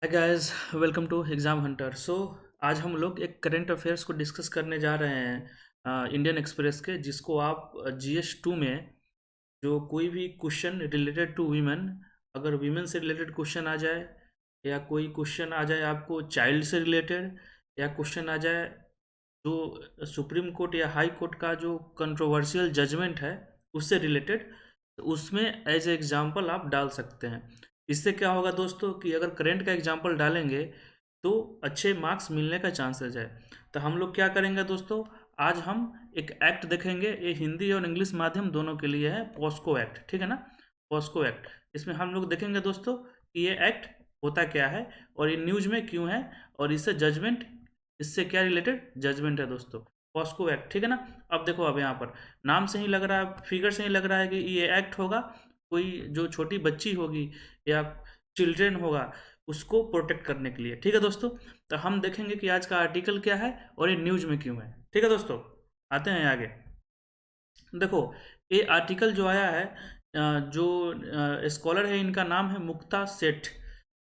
Hi guys, welcome to Exam Hunter. आज हम लोग एक करंट अफेयर्स को डिस्कस करने जा रहे हैं इंडियन एक्सप्रेस के, जिसको आप GS2 में जो कोई भी क्वेश्चन रिलेटेड टू वीमेन, अगर वीमेन से रिलेटेड क्वेश्चन आ जाए या कोई क्वेश्चन आ जाए आपको चाइल्ड से रिलेटेड, या क्वेश्चन आ जाए जो सुप्रीम कोर्ट या हाई कोर्ट का जो कंट्रोवर्शियल जजमेंट है उससे रिलेटेड, तो उसमें एज ए एग्जांपल आप डाल सकते हैं। इससे क्या होगा दोस्तों कि अगर करंट का एग्जांपल डालेंगे तो अच्छे मार्क्स मिलने का चांसेस है। तो हम लोग क्या करेंगे दोस्तों, आज हम एक एक्ट देखेंगे। ये हिंदी और इंग्लिश माध्यम दोनों के लिए है, पॉस्को एक्ट, ठीक है ना। पॉस्को एक्ट, इसमें हम लोग देखेंगे दोस्तों कि ये एक्ट होता क्या है और ये न्यूज में क्यों है, और इससे जजमेंट, इससे क्या रिलेटेड जजमेंट है दोस्तों। पॉस्को एक्ट, ठीक है ना। अब देखो, अब यहाँ पर नाम से ही लग रहा है, फिगर से ही लग रहा है कि ये एक्ट होगा, कोई जो छोटी बच्ची होगी या चिल्ड्रेन होगा उसको प्रोटेक्ट करने के लिए, ठीक है दोस्तों। तो हम देखेंगे कि आज का आर्टिकल क्या है और ये न्यूज में क्यों है, ठीक है दोस्तों। आते हैं आगे। देखो, ये आर्टिकल जो आया है, जो स्कॉलर है इनका नाम है मुक्ता सेठ,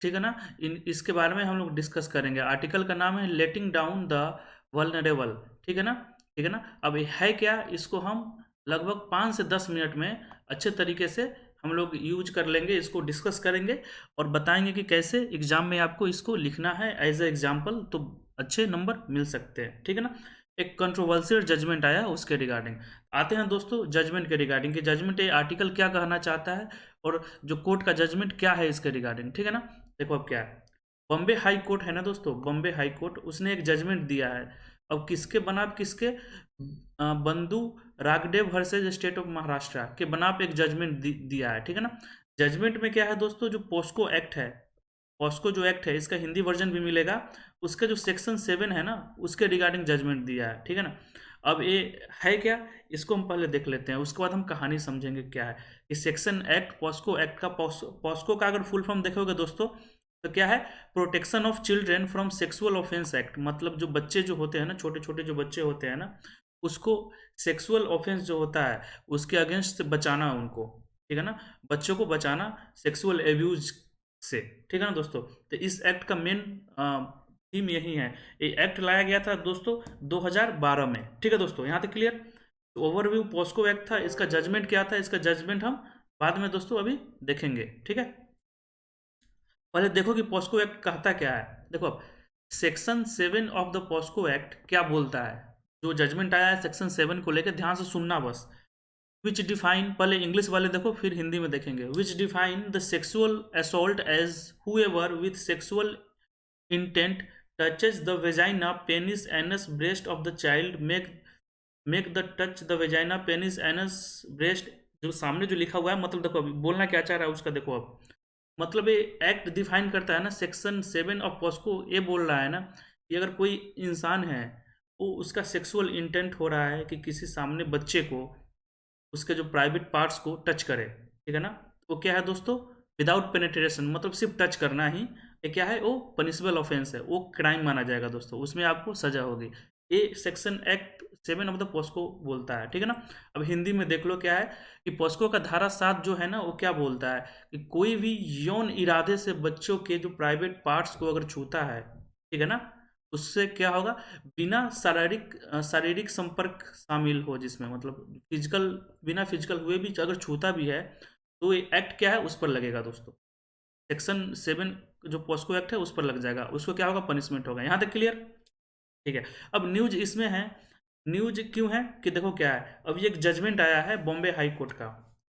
ठीक है ना। इन इसके बारे में हम लोग डिस्कस करेंगे। आर्टिकल का नाम है लेटिंग डाउन द वल्नरेबल, ठीक है ना। ठीक है ना। अब ये है क्या, इसको हम लगभग 5 से 10 मिनट में अच्छे तरीके से हम लोग यूज कर लेंगे, इसको डिस्कस करेंगे और बताएंगे कि कैसे एग्जाम में आपको इसको लिखना है एज ए एग्जाम्पल, तो अच्छे नंबर मिल सकते हैं, ठीक है ना। एक कंट्रोवर्शियल जजमेंट आया उसके रिगार्डिंग। आते हैं दोस्तों जजमेंट के रिगार्डिंग कि जजमेंट ये आर्टिकल क्या कहना चाहता है और जो कोर्ट का जजमेंट क्या है इसके रिगार्डिंग, ठीक है ना। देखो अब क्या है, बॉम्बे हाई कोर्ट है ना दोस्तों, बॉम्बे हाई कोर्ट उसने एक जजमेंट दिया है। अब किसके बनाम किसके, बंधु रागडेव वर्सेज स्टेट ऑफ महाराष्ट्र के बनाम एक जजमेंट दिया है, ठीक है ना। जजमेंट में क्या है दोस्तों, जो पोस्को एक्ट है, पॉस्को जो एक्ट है इसका हिंदी वर्जन भी मिलेगा, उसका जो सेक्शन 7 है ना उसके रिगार्डिंग जजमेंट दिया है, ठीक है ना। अब ये है क्या, इसको हम पहले देख लेते हैं, उसके बाद हम कहानी समझेंगे क्या है। इस सेक्शन एक्ट, पॉस्को एक्ट का, पॉस्को का अगर फुल फॉर्म देखोगे दोस्तों तो क्या है, protection of children from sexual offence act. मतलब जो बच्चे जो होते हैं ना, छोटे छोटे जो बच्चे होते हैं ना, उसको सेक्सुअल ऑफेंस जो होता है उसके अगेंस्ट से बचाना उनको, ठीक है ना। बच्चों को बचाना सेक्सुअल एब्यूज से, ठीक है ना दोस्तों। तो इस एक्ट का मेन थीम यही है। ये एक्ट लाया गया था दोस्तों 2012 में, ठीक है दोस्तों, यहाँ तक क्लियर। तो ओवरव्यू पॉस्को एक्ट था, इसका जजमेंट क्या था, इसका जजमेंट हम बाद में दोस्तों अभी देखेंगे, ठीक है। पहले देखो कि पॉस्को एक्ट कहता क्या है। देखो अब section 7 of the POCSO act क्या बोलता है, जो जजमेंट आया है सेक्शन 7 को लेकर, ध्यान से सुनना बस। विच डिफाइन, पहले इंग्लिश वाले देखो फिर हिंदी में देखेंगे। Which define the sexual assault as whoever with sexual intent touches the vagina penis anus breast of the child make the touch the vagina penis anus breast. जो सामने जो लिखा हुआ है, मतलब देखो अभी बोलना क्या चाह रहा है उसका, देखो अब मतलब ये एक्ट डिफाइन करता है ना, सेक्शन 7 ऑफ पॉस्को ये बोल रहा है ना कि अगर कोई इंसान है, वो उसका सेक्सुअल इंटेंट हो रहा है कि किसी सामने बच्चे को उसके जो प्राइवेट पार्ट्स को टच करे, ठीक है ना। वो क्या है दोस्तों, विदाउट पेनेट्रेशन, मतलब सिर्फ टच करना ही, ये क्या है, वो पनिशबल ऑफेंस है, वो क्राइम माना जाएगा दोस्तों, उसमें आपको सजा होगी। ये section act 7 of the POCSO बोलता है, ठीक है ना। अब हिंदी में देख लो क्या है कि पॉस्को का धारा 7 जो है ना वो क्या बोलता है कि कोई भी यौन इरादे से बच्चों के जो प्राइवेट पार्ट्स को अगर छूता है, ठीक है ना, उससे क्या होगा, बिना शारीरिक शारीरिक संपर्क शामिल हो जिसमें, मतलब फिजिकल, बिना फिजिकल हुए भी अगर छूता भी है, तो ये एक्ट क्या है उस पर लगेगा दोस्तों। सेक्शन 7 जो पॉस्को एक्ट है उस पर लग जाएगा, उसको क्या होगा, पनिशमेंट होगा। यहाँ तक क्लियर, ठीक है। अब न्यूज इसमें है, न्यूज क्यों है कि देखो क्या है, अब ये एक जजमेंट आया है बॉम्बे हाई कोर्ट का,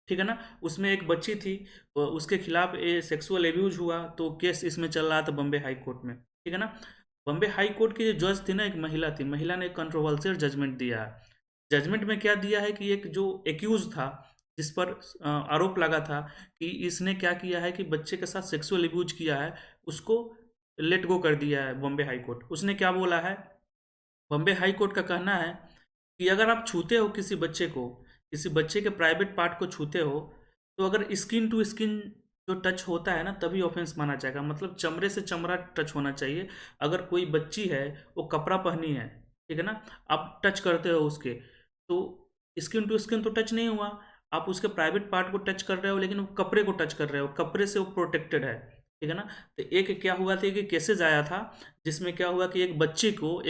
ठीक है ना। उसमें एक बच्ची थी, उसके खिलाफ ये सेक्सुअल एब्यूज हुआ, तो केस इसमें चल रहा था बॉम्बे हाई कोर्ट में, ठीक है ना। बॉम्बे हाई कोर्ट की जो जज थी ना, एक महिला थी, महिला ने कंट्रोवर्शियल जजमेंट दिया है। जजमेंट में क्या दिया है कि एक जो एक्यूज था, जिस पर आरोप लगा था कि इसने क्या किया है कि बच्चे के साथ सेक्सुअल एब्यूज किया है, उसको लेट गो कर दिया है बॉम्बे हाई कोर्ट। उसने क्या बोला है, बॉम्बे हाई कोर्ट का कहना है कि अगर आप छूते हो किसी बच्चे को, किसी बच्चे के प्राइवेट पार्ट को छूते हो, तो अगर स्किन टू स्किन जो टच होता है ना तभी ऑफेंस माना जाएगा, मतलब चमड़े से चमड़ा टच होना चाहिए। अगर कोई बच्ची है, वो कपड़ा पहनी है, ठीक है ना, आप टच करते हो उसके, तो स्किन टू स्किन तो टच नहीं हुआ, आप उसके प्राइवेट पार्ट को टच कर रहे हो, लेकिन वो कपड़े को टच कर रहे हो, कपड़े से वो प्रोटेक्टेड है, ठीक है ना। तो एक क्या हुआ था कि केसेज आया था जिसमें क्या हुआ कि बच्ची को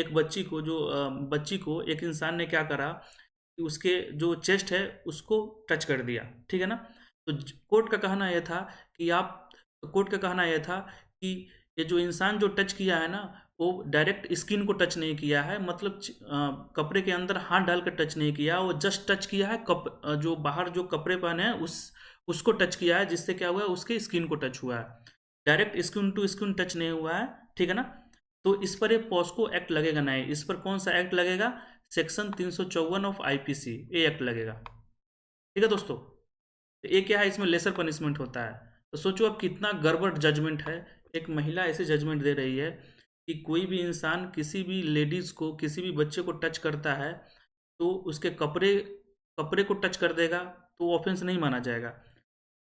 एक इंसान ने क्या करा कि उसके जो चेस्ट है उसको टच कर दिया, ठीक है ना। तो कोर्ट का कहना यह था कि ये जो इंसान जो टच किया है ना, वो डायरेक्ट स्किन को टच नहीं किया है, मतलब कपड़े के अंदर हाथ डालकर टच नहीं किया, वो जस्ट टच किया है जो बाहर जो कपड़े पहने हैं उसको टच किया है, जिससे क्या हुआ है उसके स्किन को टच हुआ है, direct skin to skin touch नहीं हुआ है, ठीक है ना। तो इस पर एक पॉस्को एक्ट लगेगा, नहीं इस पर कौन सा एक्ट लगेगा, सेक्शन 354 ऑफ आईपीसी, ये एक्ट लगेगा, ठीक है दोस्तों। तो ये क्या है, इसमें लेसर पनिशमेंट होता है। तो सोचो अब कितना गड़बड़ जजमेंट है, एक महिला ऐसे जजमेंट दे रही है कि कोई भी इंसान किसी भी लेडीज को, किसी भी बच्चे को टच करता है तो उसके कपड़े कपड़े को टच कर देगा तो वो ऑफेंस नहीं माना जाएगा,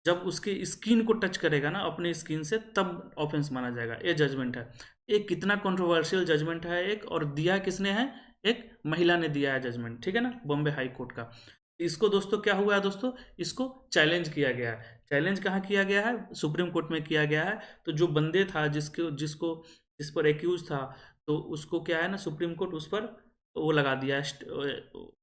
जब उसकी स्किन को टच करेगा ना अपने स्किन से तब ऑफेंस माना जाएगा। ये जजमेंट है, ये कितना कंट्रोवर्शियल जजमेंट है एक, और दिया किसने है, एक महिला ने दिया है जजमेंट, ठीक है ना, बॉम्बे हाई कोर्ट का। इसको दोस्तों क्या हुआ है दोस्तों, इसको चैलेंज किया गया है। चैलेंज कहाँ किया गया है, सुप्रीम कोर्ट में किया गया है। तो जो बंदे था जिस पर एक्यूज था, तो उसको क्या है ना, सुप्रीम कोर्ट उस पर वो लगा दिया है,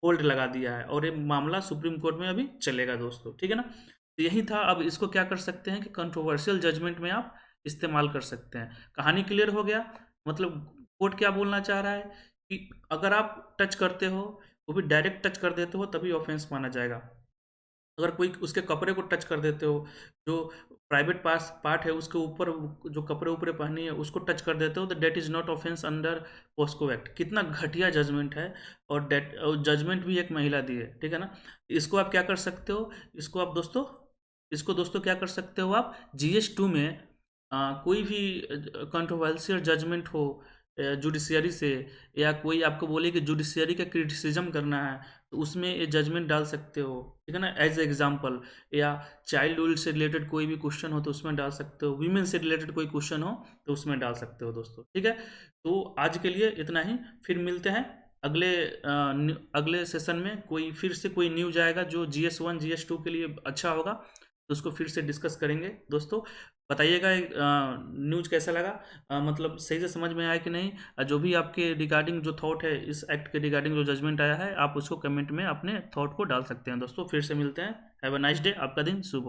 होल्ड लगा दिया है, और ये मामला सुप्रीम कोर्ट में अभी चलेगा दोस्तों, ठीक है ना। तो यही था। अब इसको क्या कर सकते हैं कि कंट्रोवर्शियल जजमेंट में आप इस्तेमाल कर सकते हैं। कहानी क्लियर हो गया, मतलब कोर्ट क्या बोलना चाह रहा है कि अगर आप टच करते हो, वो भी डायरेक्ट टच कर देते हो, तभी ऑफेंस माना जाएगा। अगर कोई उसके कपड़े को टच कर देते हो, जो प्राइवेट पास पार्ट है उसके ऊपर, जो कपड़े ऊपरे पहनी है उसको टच कर देते हो, तो that is not offence under POCSO act. कितना घटिया जजमेंट है, और डेट जजमेंट भी एक महिला दी है, ठीक है ना। इसको आप क्या कर सकते हो, इसको दोस्तों क्या कर सकते हो आप, GS2 में कोई भी कंट्रोवर्शियल जजमेंट हो जुडिशियरी से, या कोई आपको बोले कि जुडिशियरी का क्रिटिसिज्म करना है, तो उसमें ये जजमेंट डाल सकते हो, ठीक है ना, एज एग्जाम्पल। या चाइल्ड से रिलेटेड कोई भी क्वेश्चन हो तो उसमें डाल सकते हो, वीमेन से रिलेटेड कोई क्वेश्चन हो तो उसमें डाल सकते हो दोस्तों, ठीक है। तो आज के लिए इतना ही, फिर मिलते हैं अगले सेशन में। फिर से कोई न्यूज आएगा जो GS1 GS2 के लिए अच्छा होगा, तो उसको फिर से डिस्कस करेंगे दोस्तों। बताइएगा न्यूज कैसा लगा, मतलब सही से समझ में आया कि नहीं। जो भी आपके रिगार्डिंग जो थॉट है इस एक्ट के रिगार्डिंग जो जजमेंट आया है, आप उसको कमेंट में अपने थॉट को डाल सकते हैं दोस्तों। फिर से मिलते हैं, हैव अ नाइस डे, आपका दिन शुभ हो।